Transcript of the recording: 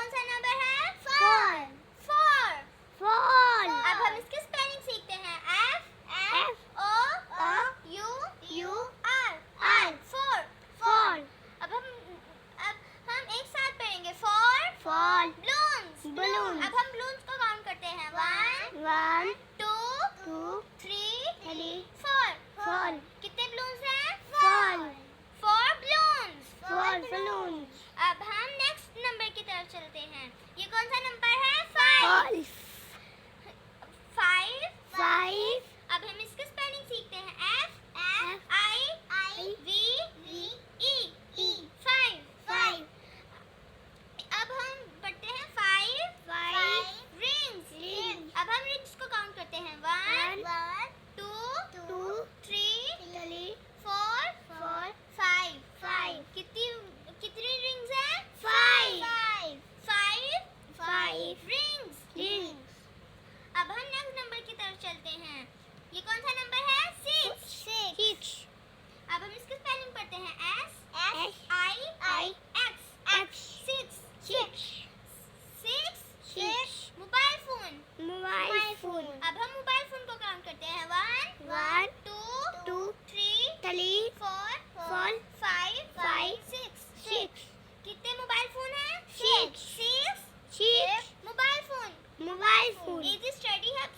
कौन सा नंबर है? 4। 4। अब हम इसकी स्पेलिंग सीखते हैं। FOUR 4। अब हम एक साथ पढ़ेंगे। For balloons। अब हम balloons को काउंट करते हैं। 1 2 3 4। कितने balloons हैं? 4 balloons। अब हम नेक्स्ट नंबर की तरफ चलते हैं। ये कौन सा नंबर है? 5। अब हम इसकी स्पेलिंग सीखते हैं। FIVE 5। अब हम पढ़ते हैं 5 rings। अब हम रिंग्स को काउंट करते हैं। 1 2 3 4 5। कितनी रिंग्स हैं? 5 rings। अब हम नेक्स्ट नंबर की तरफ चलते हैं। ये कौन सा नंबर है? 6। अब हम इसकी स्पेलिंग पढ़ते हैं। SIX 6। Mobile phone. अब हम मोबाइल फोन को काउंट करते हैं। 1 2 3 4 5 6। कितने मोबाइल फोन हैं? 6 mobile phone. Easy study hub.